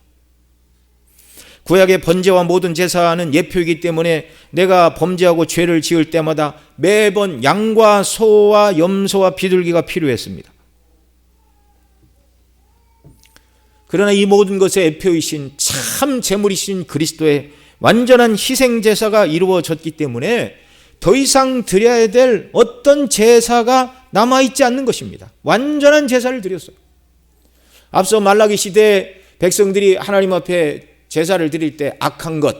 구약의 번제와 모든 제사는 예표이기 때문에 내가 범죄하고 죄를 지을 때마다 매번 양과 소와 염소와 비둘기가 필요했습니다. 그러나 이 모든 것의 예표이신 참 제물이신 그리스도의 완전한 희생 제사가 이루어졌기 때문에 더 이상 드려야 될 어떤 제사가 남아있지 않는 것입니다. 완전한 제사를 드렸어요. 앞서 말라기 시대 백성들이 하나님 앞에 제사를 드릴 때 악한 것,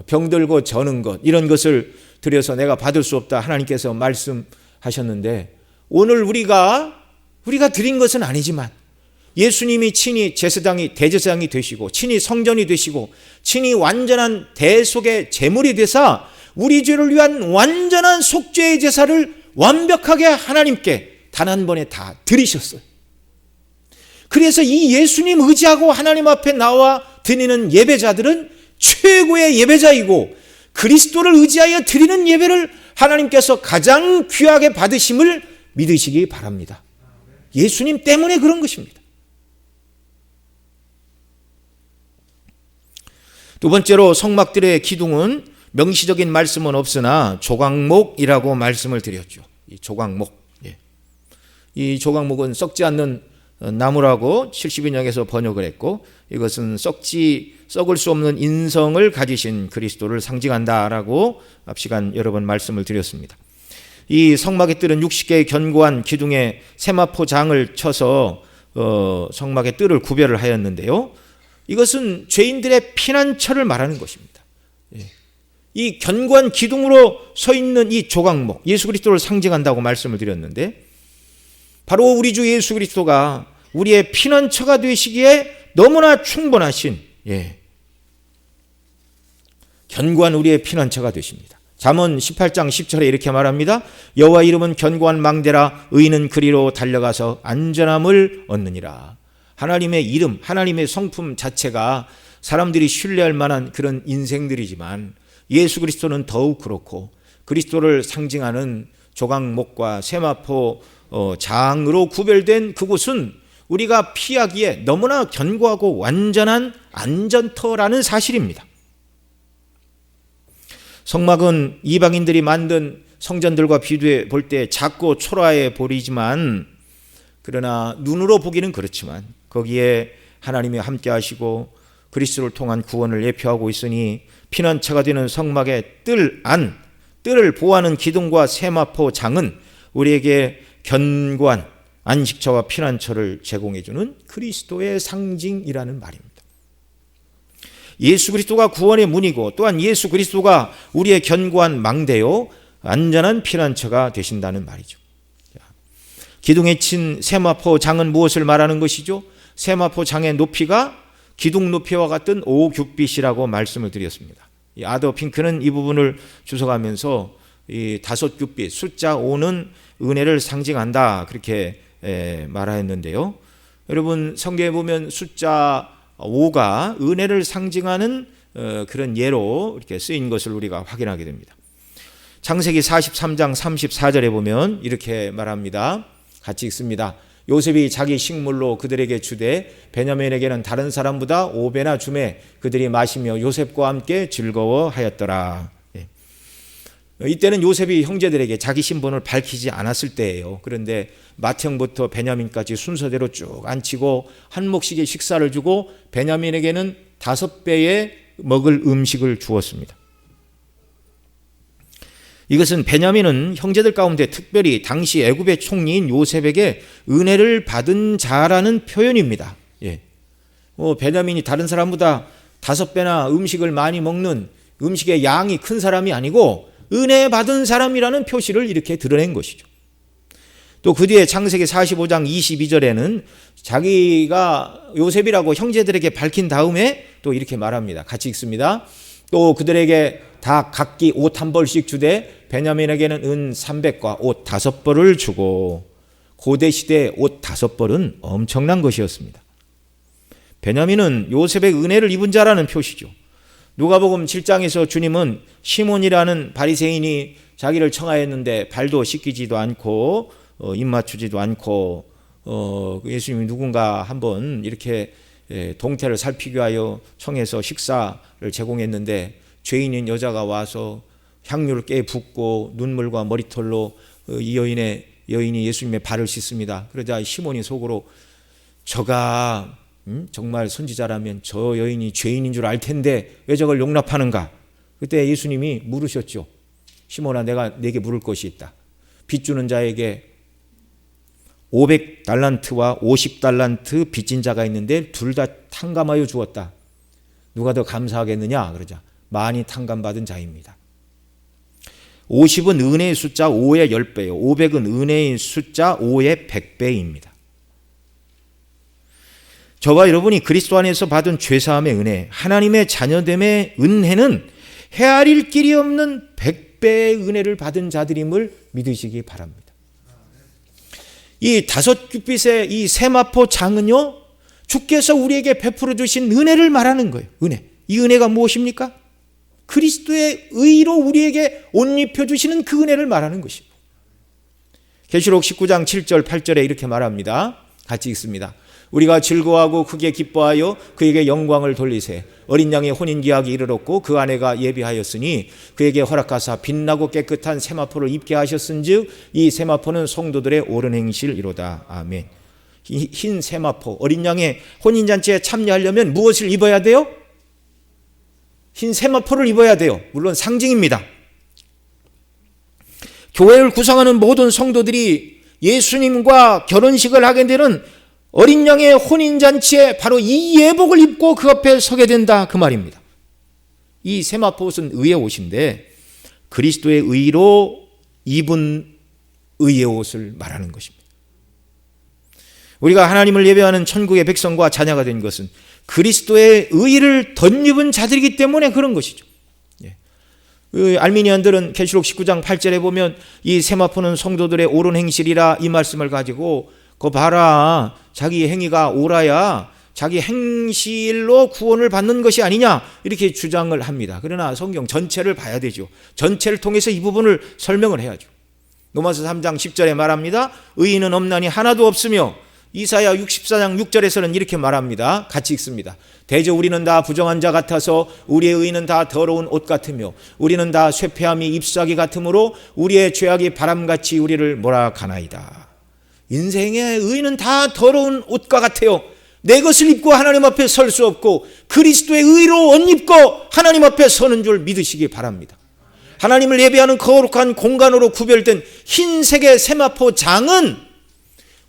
병들고 저는 것, 이런 것을 드려서 내가 받을 수 없다 하나님께서 말씀하셨는데, 오늘 우리가 드린 것은 아니지만 예수님이 친히 제사장이 대제사장이 되시고 친히 성전이 되시고 친히 완전한 대속의 제물이 되사 우리 죄를 위한 완전한 속죄의 제사를 완벽하게 하나님께 단 한 번에 다 드리셨어요. 그래서 이 예수님 의지하고 하나님 앞에 나와 드리는 예배자들은 최고의 예배자이고, 그리스도를 의지하여 드리는 예배를 하나님께서 가장 귀하게 받으심을 믿으시기 바랍니다. 예수님 때문에 그런 것입니다. 두 번째로, 성막들의 기둥은 명시적인 말씀은 없으나 조각목이라고 말씀을 드렸죠. 이 조각목. 이 조각목은 썩지 않는 나무라고 70인역에서 번역을 했고, 이것은 썩을 수 없는 인성을 가지신 그리스도를 상징한다라고 앞 시간 여러 번 말씀을 드렸습니다. 이 성막의 뜰은 60개의 견고한 기둥에 세마포장을 쳐서 성막의 뜰을 구별을 하였는데요, 이것은 죄인들의 피난처를 말하는 것입니다. 이 견고한 기둥으로 서 있는 이 조각목, 예수 그리스도를 상징한다고 말씀을 드렸는데, 바로 우리 주 예수 그리스도가 우리의 피난처가 되시기에 너무나 충분하신 견고한 우리의 피난처가 되십니다. 잠언 18장 10절에 이렇게 말합니다. 여호와 이름은 견고한 망대라 의인은 그리로 달려가서 안전함을 얻느니라. 하나님의 이름, 하나님의 성품 자체가 사람들이 신뢰할 만한 그런 인생들이지만 예수 그리스도는 더욱 그렇고 그리스도를 상징하는 조각목과 세마포 장으로 구별된 그곳은 우리가 피하기에 너무나 견고하고 완전한 안전터라는 사실입니다. 성막은 이방인들이 만든 성전들과 비교해 볼 때 작고 초라해 보이지만 그러나 눈으로 보기는 그렇지만 거기에 하나님이 함께 하시고 그리스도를 통한 구원을 예표하고 있으니 피난처가 되는 성막의 뜰을 보호하는 기둥과 세마포 장은 우리에게 견고한 안식처와 피난처를 제공해주는 그리스도의 상징이라는 말입니다. 예수 그리스도가 구원의 문이고 또한 예수 그리스도가 우리의 견고한 망대요 안전한 피난처가 되신다는 말이죠. 기둥에 친 세마포 장은 무엇을 말하는 것이죠? 세마포 장의 높이가 기둥 높이와 같은 5규빗이라고 말씀을 드렸습니다. 아더 핑크는 이 부분을 주석하면서 이 5규빗 숫자 5는 은혜를 상징한다 그렇게 말하였는데요. 여러분 성경에 보면 숫자 5가 은혜를 상징하는 그런 예로 이렇게 쓰인 것을 우리가 확인하게 됩니다. 창세기 43장 34절에 보면 이렇게 말합니다. 같이 읽습니다. 요셉이 자기 식물로 그들에게 주되 베냐민에게는 다른 사람보다 5배나 주매 그들이 마시며 요셉과 함께 즐거워하였더라. 이때는 요셉이 형제들에게 자기 신분을 밝히지 않았을 때예요. 그런데 맏형부터 베냐민까지 순서대로 쭉 앉히고 한 몫씩의 식사를 주고 베냐민에게는 5배의 먹을 음식을 주었습니다. 이것은 베냐민은 형제들 가운데 특별히 당시 애굽의 총리인 요셉에게 은혜를 받은 자라는 표현입니다. 베냐민이 다른 사람보다 5배나 음식을 많이 먹는 음식의 양이 큰 사람이 아니고 은혜 받은 사람이라는 표시를 이렇게 드러낸 것이죠. 또 그 뒤에 창세기 45장 22절에는 자기가 요셉이라고 형제들에게 밝힌 다음에 또 이렇게 말합니다. 같이 읽습니다. 또 그들에게 다 각기 옷 한 벌씩 주되 베냐민에게는 은 300과 옷 5벌을 주고 고대 시대에 옷 5벌은 엄청난 것이었습니다. 베냐민은 요셉의 은혜를 입은 자라는 표시죠. 누가복음 7장에서 주님은 시몬이라는 바리새인이 자기를 청하였는데 발도 씻기지도 않고 입 맞추지도 않고 예수님이 누군가 한번 이렇게 동태를 살피기 위하여 청해서 식사를 제공했는데 죄인인 여자가 와서 향유를 깨 붓고 눈물과 머리털로 이 여인이 예수님의 발을 씻습니다. 그러자 시몬이 속으로 저가 정말 선지자라면 저 여인이 죄인인 줄 알 텐데 왜 저걸 용납하는가? 그때 예수님이 물으셨죠. 시몬아, 내가 네게 물을 것이 있다. 빚 주는 자에게 500달란트와 50달란트 빚진 자가 있는데 둘 다 탕감하여 주었다. 누가 더 감사하겠느냐? 그러자 많이 탕감받은 자입니다. 50은 은혜의 숫자 5의 10배예요. 500은 은혜의 숫자 5의 100배입니다. 저와 여러분이 그리스도 안에서 받은 죄사함의 은혜, 하나님의 자녀됨의 은혜는 헤아릴 길이 없는 100배의 은혜를 받은 자들임을 믿으시기 바랍니다. 이 5규빗의 이 세마포 장은요, 주께서 우리에게 베풀어 주신 은혜를 말하는 거예요. 은혜. 이 은혜가 무엇입니까? 그리스도의 의로 우리에게 옷 입혀주시는 그 은혜를 말하는 것입니다. 계시록 19장 7절 8절에 이렇게 말합니다. 같이 읽습니다. 우리가 즐거워하고 크게 기뻐하여 그에게 영광을 돌리세. 어린 양의 혼인기약이 이르렀고 그 아내가 예비하였으니 그에게 허락하사 빛나고 깨끗한 세마포를 입게 하셨은즉 이 세마포는 성도들의 옳은 행실이로다. 아멘. 흰 세마포, 어린 양의 혼인잔치에 참여하려면 무엇을 입어야 돼요? 흰 세마포를 입어야 돼요. 물론 상징입니다. 교회를 구성하는 모든 성도들이 예수님과 결혼식을 하게 되는 어린 양의 혼인잔치에 바로 이 예복을 입고 그 앞에 서게 된다, 그 말입니다. 이 세마포 옷은 의의 옷인데 그리스도의 의로 입은 의의 옷을 말하는 것입니다. 우리가 하나님을 예배하는 천국의 백성과 자녀가 된 것은 그리스도의 의를 덧입은 자들이기 때문에 그런 것이죠. 알미니안들은 계시록 19장 8절에 보면 이 세마포는 성도들의 옳은 행실이라 이 말씀을 가지고 그거 봐라, 자기 행위가 옳아야 자기 행실로 구원을 받는 것이 아니냐, 이렇게 주장을 합니다. 그러나 성경 전체를 봐야 되죠. 전체를 통해서 이 부분을 설명을 해야죠. 로마서 3장 10절에 말합니다. 의인은 없나니 하나도 없으며, 이사야 64장 6절에서는 이렇게 말합니다. 같이 읽습니다. 대저 우리는 다 부정한 자 같아서 우리의 의는 다 더러운 옷 같으며 우리는 다 쇠폐함이 잎사귀 같으므로 우리의 죄악이 바람같이 우리를 몰아가나이다. 인생의 의는 다 더러운 옷과 같아요. 내 것을 입고 하나님 앞에 설 수 없고 그리스도의 의로 옷 입고 하나님 앞에 서는 줄 믿으시기 바랍니다. 하나님을 예배하는 거룩한 공간으로 구별된 흰색의 세마포 장은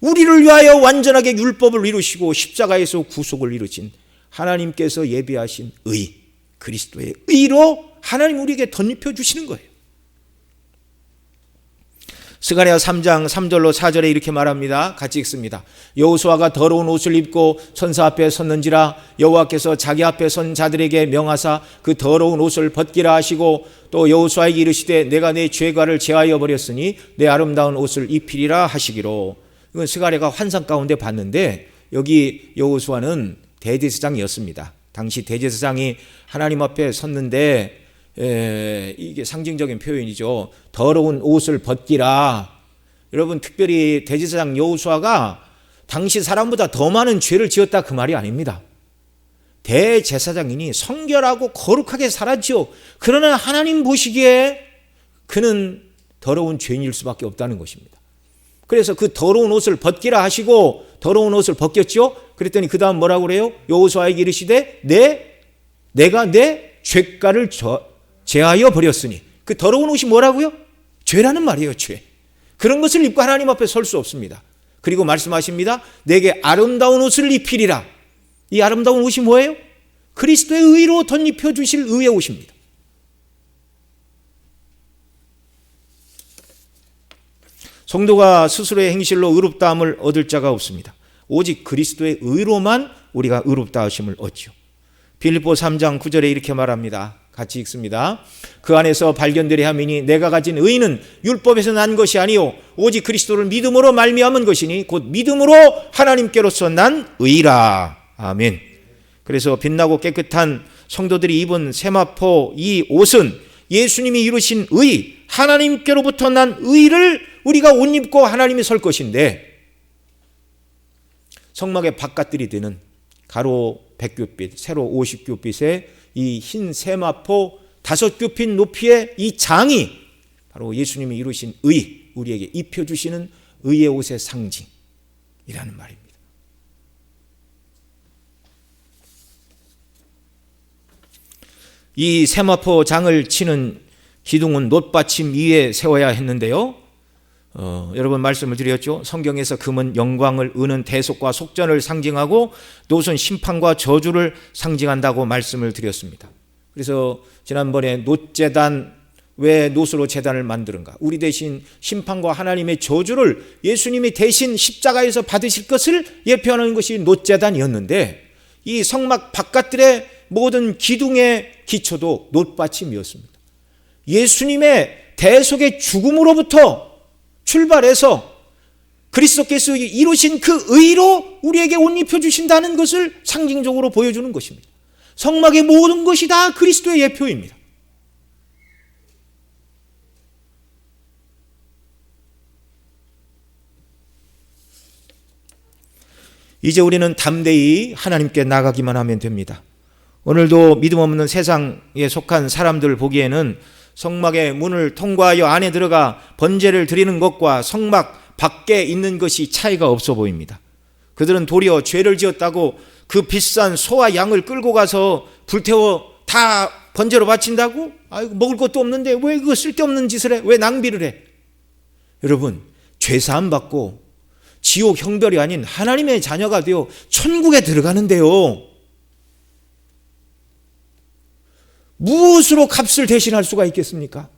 우리를 위하여 완전하게 율법을 이루시고 십자가에서 구속을 이루신 하나님께서 예비하신 의, 그리스도의 의로 하나님 우리에게 덧입혀 주시는 거예요. 스가랴 3장 3절로 4절에 이렇게 말합니다. 같이 읽습니다. 여호수아가 더러운 옷을 입고 천사 앞에 섰는지라 여호와께서 자기 앞에 선 자들에게 명하사 그 더러운 옷을 벗기라 하시고 또 여호수아에게 이르시되 내가 내 죄가를 제하여 버렸으니 내 아름다운 옷을 입히리라 하시기로. 이건 스가랴가 환상 가운데 봤는데 여기 여호수아는 대제사장이었습니다. 당시 대제사장이 하나님 앞에 섰는데 이게 상징적인 표현이죠. 더러운 옷을 벗기라. 여러분, 특별히 대제사장 여호수아가 당시 사람보다 더 많은 죄를 지었다 그 말이 아닙니다. 대제사장이니 성결하고 거룩하게 살았죠. 그러나 하나님 보시기에 그는 더러운 죄인일 수밖에 없다는 것입니다. 그래서 그 더러운 옷을 벗기라 하시고 더러운 옷을 벗겼죠. 그랬더니 그 다음 뭐라고 그래요? 여호수아에게 이르시되 내가 내 죄가를 제하여 버렸으니. 그 더러운 옷이 뭐라고요? 죄라는 말이에요. 죄. 그런 것을 입고 하나님 앞에 설 수 없습니다. 그리고 말씀하십니다. 내게 아름다운 옷을 입히리라. 이 아름다운 옷이 뭐예요? 그리스도의 의로 덧입혀 주실 의의 옷입니다. 성도가 스스로의 행실로 의롭다함을 얻을 자가 없습니다. 오직 그리스도의 의로만 우리가 의롭다 하심을 얻죠. 빌립보 3장 9절에 이렇게 말합니다. 같이 읽습니다. 그 안에서 발견되려 함이니 내가 가진 의는 율법에서 난 것이 아니요 오직 그리스도를 믿음으로 말미암은 것이니 곧 믿음으로 하나님께로서 난 의라. 아멘. 그래서 빛나고 깨끗한 성도들이 입은 세마포 이 옷은 예수님이 이루신 의, 하나님께로부터 난 의를 우리가 옷 입고 하나님이 설 것인데, 성막의 바깥들이 되는 가로 100규빗, 세로 50규빗의 이 흰 세마포 5규빗 높이의 이 장이 바로 예수님이 이루신 의, 우리에게 입혀주시는 의의 옷의 상징이라는 말입니다. 이 세마포 장을 치는 기둥은 놋받침 위에 세워야 했는데요. 여러분 말씀을 드렸죠. 성경에서 금은 영광을, 은은 대속과 속전을 상징하고 놋은 심판과 저주를 상징한다고 말씀을 드렸습니다. 그래서 지난번에 놋제단, 왜 놋으로 제단을 만드는가? 우리 대신 심판과 하나님의 저주를 예수님이 대신 십자가에서 받으실 것을 예표하는 것이 놋제단이었는데, 이 성막 바깥들의 모든 기둥의 기초도 놋받침이었습니다. 예수님의 대속의 죽음으로부터 출발해서 그리스도께서 이루신 그 의로 우리에게 옷 입혀주신다는 것을 상징적으로 보여주는 것입니다. 성막의 모든 것이 다 그리스도의 예표입니다. 이제 우리는 담대히 하나님께 나가기만 하면 됩니다. 오늘도 믿음 없는 세상에 속한 사람들 보기에는 성막의 문을 통과하여 안에 들어가 번제를 드리는 것과 성막 밖에 있는 것이 차이가 없어 보입니다. 그들은 도리어 죄를 지었다고 그 비싼 소와 양을 끌고 가서 불태워 다 번제로 바친다고? 아이고, 먹을 것도 없는데 왜 그 쓸데없는 짓을 해? 왜 낭비를 해? 여러분, 죄사함 받고 지옥 형벌이 아닌 하나님의 자녀가 되어 천국에 들어가는데요, 무엇으로 값을 대신할 수가 있겠습니까?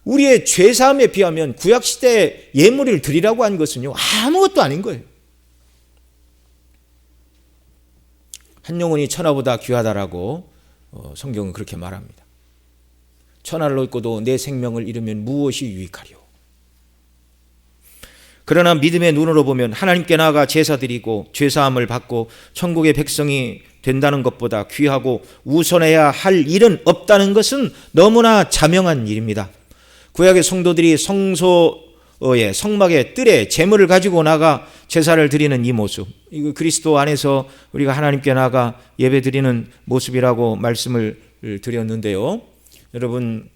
우리의 죄사함에 비하면 구약시대에 예물을 드리라고 한 것은요, 아무것도 아닌 거예요. 한 영혼이 천하보다 귀하다라고 성경은 그렇게 말합니다. 천하를 얻고도 내 생명을 잃으면 무엇이 유익하리요? 그러나 믿음의 눈으로 보면 하나님께 나아가 제사드리고 죄사함을 받고 천국의 백성이 된다는 것보다 귀하고 우선해야 할 일은 없다는 것은 너무나 자명한 일입니다. 구약의 성도들이 성소의 성막의 뜰에 제물을 가지고 나가 제사를 드리는 이 모습, 이거 그리스도 안에서 우리가 하나님께 나아가 예배드리는 모습이라고 말씀을 드렸는데요. 여러분,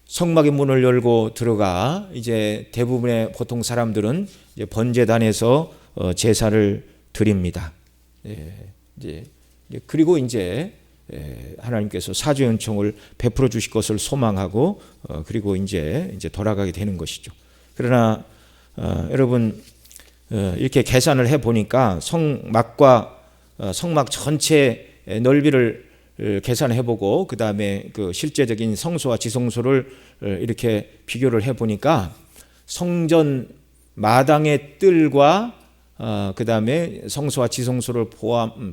성막의 문을 열고 들어가 이제 대부분의 보통 사람들은 이제 번제단에서 제사를 드립니다. 그리고 이제 하나님께서 사죄 은총을 베풀어 주실 것을 소망하고 그리고 이제 돌아가게 되는 것이죠. 그러나 여러분, 이렇게 계산을 해 보니까 성막과 성막 전체 넓이를 계산해 보고 그 다음에 그 실제적인 성소와 지성소를 이렇게 비교를 해 보니까 성전 마당의 뜰과 그 다음에 성소와 지성소를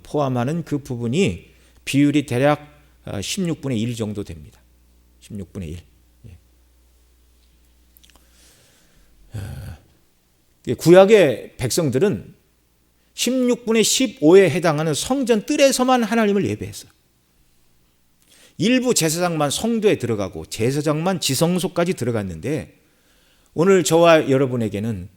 포함하는 그 부분이 비율이 대략 16분의 1 정도 됩니다. 16분의 1. 구약의 백성들은 16분의 15에 해당하는 성전 뜰에서만 하나님을 예배했어요. 일부 제사장만 성도에 들어가고 제사장만 지성소까지 들어갔는데 오늘 저와 여러분에게는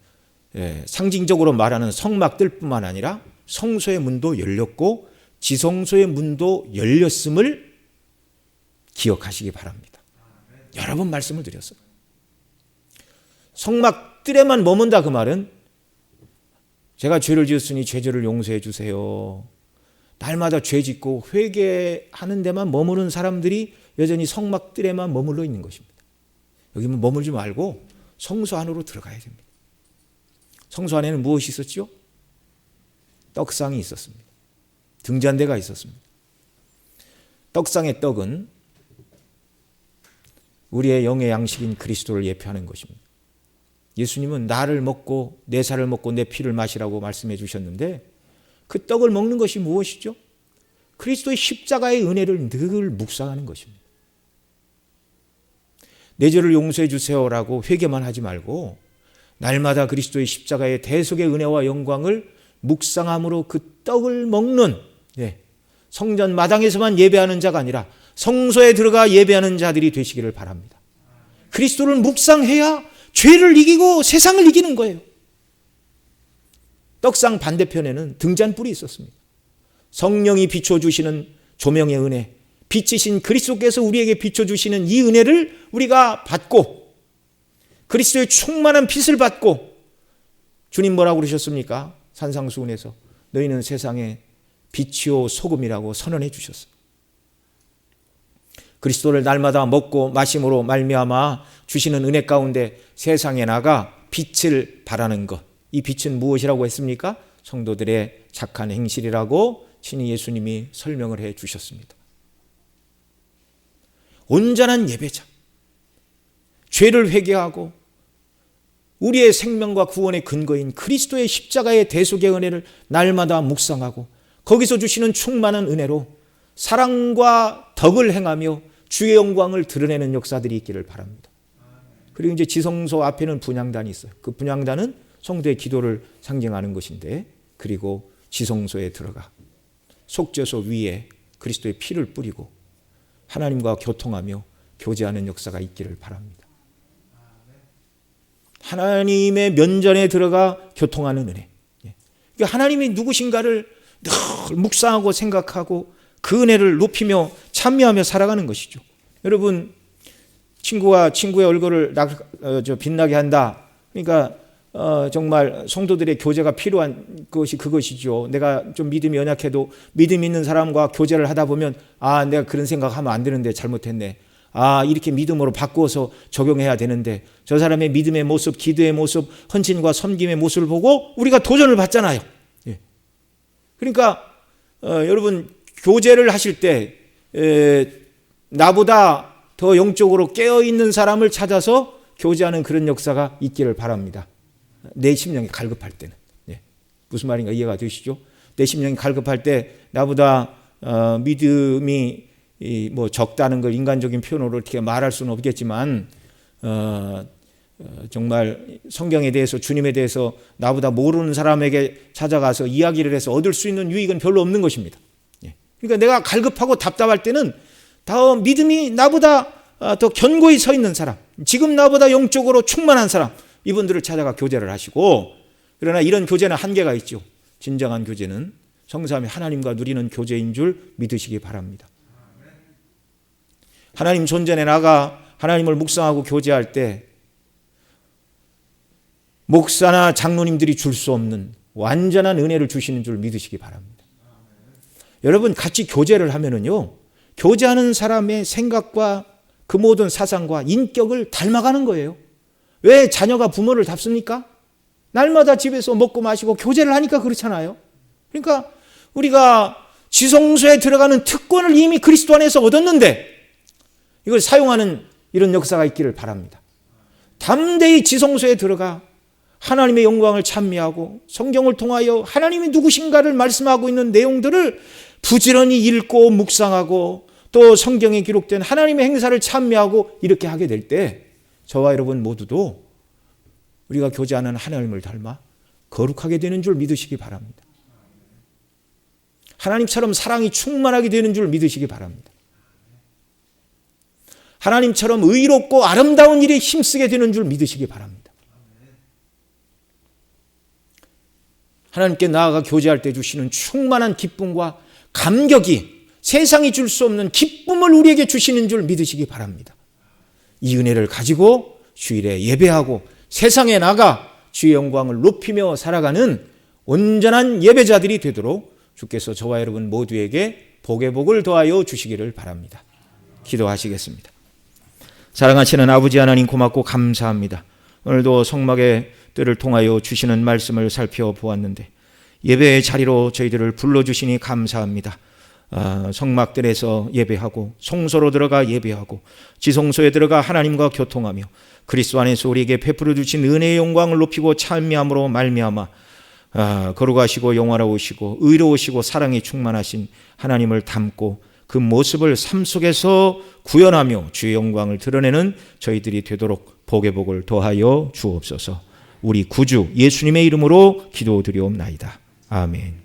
상징적으로 말하는 성막 뜰뿐만 아니라 성소의 문도 열렸고 지성소의 문도 열렸음을 기억하시기 바랍니다. 여러 번 말씀을 드렸어요. 성막 뜰에만 머문다 그 말은 제가 죄를 지었으니 죄를 용서해 주세요. 날마다 죄 짓고 회개하는 데만 머무는 사람들이 여전히 성막 뜰에만 머물러 있는 것입니다. 여기만 머물지 말고 성소 안으로 들어가야 됩니다. 성소 안에는 무엇이 있었죠? 떡상이 있었습니다. 등잔대가 있었습니다. 떡상의 떡은 우리의 영의 양식인 그리스도를 예표하는 것입니다. 예수님은 나를 먹고 내 살을 먹고 내 피를 마시라고 말씀해 주셨는데 그 떡을 먹는 것이 무엇이죠? 그리스도의 십자가의 은혜를 늘 묵상하는 것입니다. 내 죄를 용서해 주세요라고 회개만 하지 말고 날마다 그리스도의 십자가의 대속의 은혜와 영광을 묵상함으로 그 떡을 먹는 성전 마당에서만 예배하는 자가 아니라 성소에 들어가 예배하는 자들이 되시기를 바랍니다. 그리스도를 묵상해야 죄를 이기고 세상을 이기는 거예요. 떡상 반대편에는 등잔불이 있었습니다. 성령이 비춰주시는 조명의 은혜, 빛이신 그리스도께서 우리에게 비춰주시는 이 은혜를 우리가 받고 그리스도의 충만한 빛을 받고 주님 뭐라고 그러셨습니까? 산상수훈에서 너희는 세상의 빛이요 소금이라고 선언해 주셨어요. 그리스도를 날마다 먹고 마심으로 말미암아 주시는 은혜 가운데 세상에 나가 빛을 발하는 것. 이 빛은 무엇이라고 했습니까? 성도들의 착한 행실이라고 친히 예수님이 설명을 해 주셨습니다. 온전한 예배자, 죄를 회개하고 우리의 생명과 구원의 근거인 그리스도의 십자가의 대속의 은혜를 날마다 묵상하고 거기서 주시는 충만한 은혜로 사랑과 덕을 행하며 주의 영광을 드러내는 역사들이 있기를 바랍니다. 그리고 이제 지성소 앞에는 분향단이 있어요. 그 분향단은 성도의 기도를 상징하는 것인데, 그리고 지성소에 들어가 속죄소 위에 그리스도의 피를 뿌리고 하나님과 교통하며 교제하는 역사가 있기를 바랍니다. 하나님의 면전에 들어가 교통하는 은혜. 그러니까 하나님이 누구신가를 늘 묵상하고 생각하고 그 은혜를 높이며 찬미하며 살아가는 것이죠. 여러분, 친구와 친구의 얼굴을 빛나게 한다. 그러니까 정말 성도들의 교제가 필요한 것이 그것이죠. 내가 좀 믿음이 연약해도 믿음 있는 사람과 교제를 하다 보면 내가 그런 생각하면 안 되는데 잘못했네. 이렇게 믿음으로 바꾸어서 적용해야 되는데, 저 사람의 믿음의 모습, 기도의 모습, 헌신과 섬김의 모습을 보고 우리가 도전을 받잖아요. 그러니까 여러분, 교제를 하실 때 나보다 더 영적으로 깨어있는 사람을 찾아서 교제하는 그런 역사가 있기를 바랍니다. 내 심령이 갈급할 때는. 무슨 말인가 이해가 되시죠? 내 심령이 갈급할 때 나보다 믿음이 적다는 걸 인간적인 표현으로 어떻게 말할 수는 없겠지만 정말 성경에 대해서, 주님에 대해서 나보다 모르는 사람에게 찾아가서 이야기를 해서 얻을 수 있는 유익은 별로 없는 것입니다. 그러니까 내가 갈급하고 답답할 때는 더 믿음이 나보다 더 견고히 서 있는 사람, 지금 나보다 영적으로 충만한 사람, 이분들을 찾아가 교제를 하시고, 그러나 이런 교제는 한계가 있죠. 진정한 교제는 성삼위 하나님과 누리는 교제인 줄 믿으시기 바랍니다. 하나님 존전에 나가 하나님을 묵상하고 교제할 때 목사나 장로님들이 줄 수 없는 완전한 은혜를 주시는 줄 믿으시기 바랍니다. 여러분, 같이 교제를 하면은요, 교제하는 사람의 생각과 그 모든 사상과 인격을 닮아가는 거예요. 왜 자녀가 부모를 닮습니까? 날마다 집에서 먹고 마시고 교제를 하니까 그렇잖아요. 그러니까 우리가 지성소에 들어가는 특권을 이미 그리스도 안에서 얻었는데 이걸 사용하는 이런 역사가 있기를 바랍니다. 담대히 지성소에 들어가 하나님의 영광을 찬미하고 성경을 통하여 하나님이 누구신가를 말씀하고 있는 내용들을 부지런히 읽고 묵상하고 또 성경에 기록된 하나님의 행사를 찬미하고 이렇게 하게 될 때 저와 여러분 모두도 우리가 교제하는 하나님을 닮아 거룩하게 되는 줄 믿으시기 바랍니다. 하나님처럼 사랑이 충만하게 되는 줄 믿으시기 바랍니다. 하나님처럼 의롭고 아름다운 일에 힘쓰게 되는 줄 믿으시기 바랍니다. 하나님께 나아가 교제할 때 주시는 충만한 기쁨과 감격이 세상이 줄 수 없는 기쁨을 우리에게 주시는 줄 믿으시기 바랍니다. 이 은혜를 가지고 주일에 예배하고 세상에 나가 주의 영광을 높이며 살아가는 온전한 예배자들이 되도록 주께서 저와 여러분 모두에게 복의 복을 더하여 주시기를 바랍니다. 기도하시겠습니다. 사랑하시는 아버지 하나님, 고맙고 감사합니다. 오늘도 성막의 뜰을 통하여 주시는 말씀을 살펴보았는데 예배의 자리로 저희들을 불러주시니 감사합니다. 성막들에서 예배하고 성소로 들어가 예배하고 지성소에 들어가 하나님과 교통하며 그리스도 안에서 우리에게 베풀어 주신 은혜의 영광을 높이고 찬미함으로 말미암아 거룩하시고 영화로우시고 의로우시고 사랑이 충만하신 하나님을 닮고 그 모습을 삶 속에서 구현하며 주의 영광을 드러내는 저희들이 되도록 복의 복을 더하여 주옵소서. 우리 구주 예수님의 이름으로 기도드리옵나이다. 아멘.